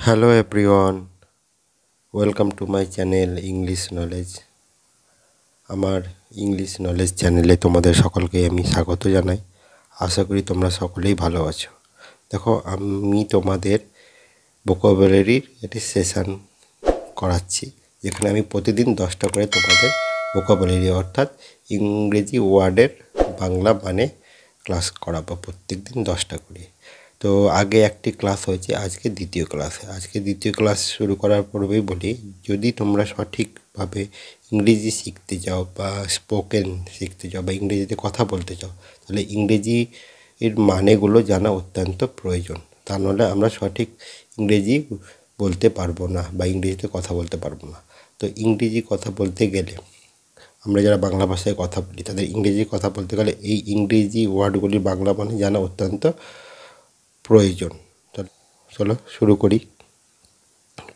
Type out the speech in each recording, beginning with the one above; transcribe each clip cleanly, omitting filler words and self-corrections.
Hello everyone, welcome to my channel English Knowledge. আমার English knowledge চ্যানেলে তোমাদের সকলকে আমি স্বাগত জানাই। আশা করি তোমরা সকলেই ভালো আছো। দেখো, আমি তোমাদের ভোকাবুলারির একটি সেশন করাচ্ছি, যেখানে আমি প্রতিদিন 10টা করে তোমাদের ভোকাবুলারি অর্থাৎ ইংরেজি ওয়ার্ডের বাংলা মানে ক্লাস করাবো, প্রত্যেক দিন 10টা করে। তো আগে একটি ক্লাস হয়েছে, আজকে দ্বিতীয় ক্লাস শুরু করার পূর্বেই বলি, যদি তোমরা সঠিকভাবে ইংরেজি শিখতে চাও বা স্পোকেন শিখতে চাও বা ইংরেজিতে কথা বলতে চাও, তাহলে ইংরেজির মানেগুলো জানা অত্যন্ত প্রয়োজন। তা নাহলে আমরা সঠিক ইংরেজি বলতে পারবো না বা ইংরেজিতে কথা বলতে পারবো না। তো ইংরেজি কথা বলতে গেলে, আমরা যারা বাংলা ভাষায় কথা বলি তাদের ইংরেজি কথা বলতে গেলে এই ইংরেজি ওয়ার্ডগুলির বাংলা মানে জানা অত্যন্ত প্রয়োজন। চলো শুরু করি।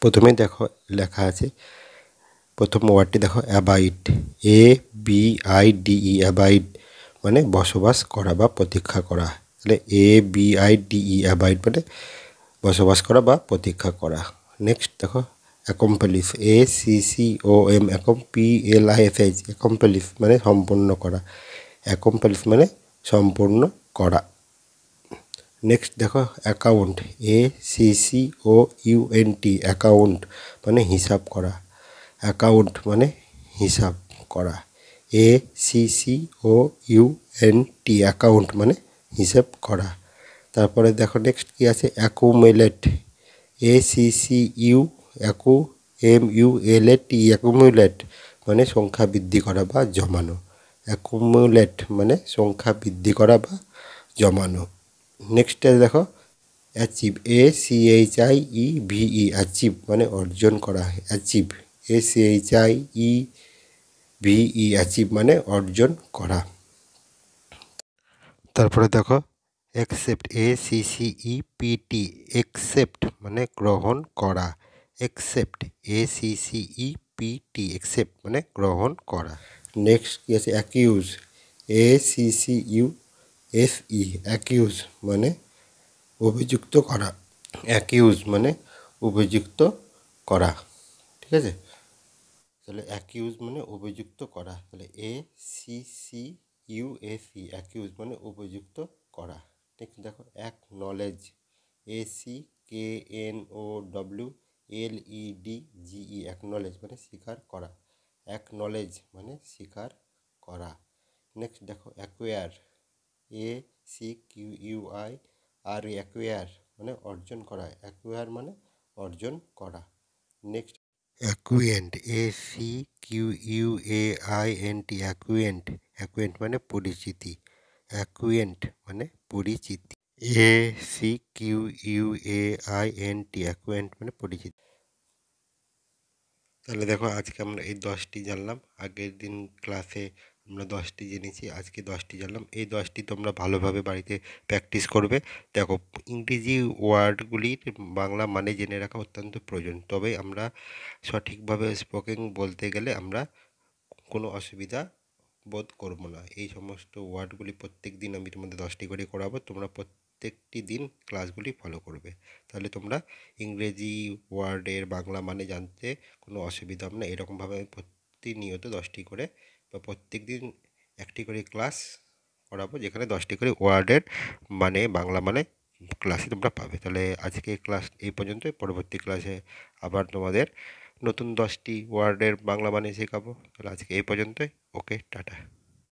প্রথমে দেখো লেখা আছে, প্রথম ওয়ার্ডটি দেখো অ্যাবাইড, ABIDE, অ্যাবাইড মানে বসবাস করা বা প্রতীক্ষা করা। তাহলে ABIDE অ্যাবাইড মানে বসবাস করা বা প্রতীক্ষা করা। নেক্সট দেখো অ্যাকমপ্লিশ, ACCOM, PLISH, অ্যাকমপ্লিশ মানে সম্পূর্ণ করা। অ্যাকমপ্লিশ মানে সম্পূর্ণ করা। নেক্সট দেখো অ্যাকাউন্ট, ACCOUNT, অ্যাকাউন্ট মানে হিসাব করা। অ্যাকাউন্ট মানে হিসাব করা। ACCOUNT, অ্যাকাউন্ট মানে হিসাব করা। তারপরে দেখো নেক্সট কি আছে, অ্যাকুমুলেট, ACCUMULAT, অ্যাকুমুলেট মানে সংখ্যা বৃদ্ধি করা বা জমানো। অ্যাকুমুলেট মানে সংখ্যা বৃদ্ধি করা বা জমানো। নেক্সট দেখো অ্যাচিভ, ACHIEVE, অ্যাচিভ মানে অর্জন করা। অ্যাচিভ, ACHIEVE, অ্যাচিভ মানে অর্জন করা। তারপরে দেখো অ্যাকসেপ্ট, ACCEPT, অ্যাকসেপ্ট মানে গ্রহণ করা। অ্যাকসেপ্ট, ACCEPT, অ্যাকসেপ্ট মানে গ্রহণ করা। নেক্সট কি আছে, অ্যাকিউজ, ACCUSE, অ্যাকিউজ মানে অভিযুক্ত করা। অ্যাকিউজ মানে অভিযুক্ত করা, ঠিক আছে। তাহলে অ্যাকিউজ মানে অভিযুক্ত করা। তাহলে ACCUSE, অ্যাকিউজ মানে অভিযুক্ত করা। নেক্সট দেখো অ্যাকনলেজ, ACKNOWLEDGE, অ্যাকনলেজ মানে স্বীকার করা। অ্যাকনলেজ মানে স্বীকার করা। নেক্সট দেখো অ্যাকোয়ার, ACQUIRE, অ্যাকোয়ার মানে অর্জন করা। অ্যাকোয়ার মানে অর্জন করা। নেক্সট অ্যাকুয়েন্ট, ACQUAINT, অ্যাকুয়েন্ট, অ্যাকুয়েন্ট মানে পরিচিতি। অ্যাকুয়েন্ট মানে পরিচিতি। ACQUAINT, অ্যাকুয়েন্ট মানে পরিচিতি। তাহলে দেখো আজকে আমরা এই 10টি জানলাম। আগের দিন ক্লাসে আমরা 10টি জেনেছি, আজকে 10টি জানলাম। এই 10টি তোমরা ভালোভাবে বাড়িতে প্র্যাকটিস করবে। দেখো, ইংরেজি ওয়ার্ডগুলির বাংলা মানে জেনে রাখা অত্যন্ত প্রয়োজন, তবে আমরা সঠিকভাবে স্পোকেন বলতে গেলে আমরা কোনো অসুবিধা বোধ করব না। এই সমস্ত ওয়ার্ডগুলি প্রত্যেক দিন আমি তোমাদের 10টি করে করাবো, তোমরা প্রত্যেকটি দিন ক্লাসগুলি ফলো করবে। তাহলে তোমরা ইংরেজি ওয়ার্ডের বাংলা মানে জানতে কোনো অসুবিধা হবে না। এরকমভাবে আমি প্রতিনিয়ত 10টি করে বা প্রত্যেক দিন একটি করে ক্লাস করাবো, যেখানে 10টি করে ওয়ার্ডের মানে বাংলা মানে ক্লাসে তোমরা পাবে। তাহলে আজকে ক্লাস এই পর্যন্তই। পরবর্তী ক্লাসে আবার তোমাদের নতুন 10টি ওয়ার্ডের বাংলা মানে শেখাবো। তাহলে আজকে এই পর্যন্তই। ওকে, টাটা।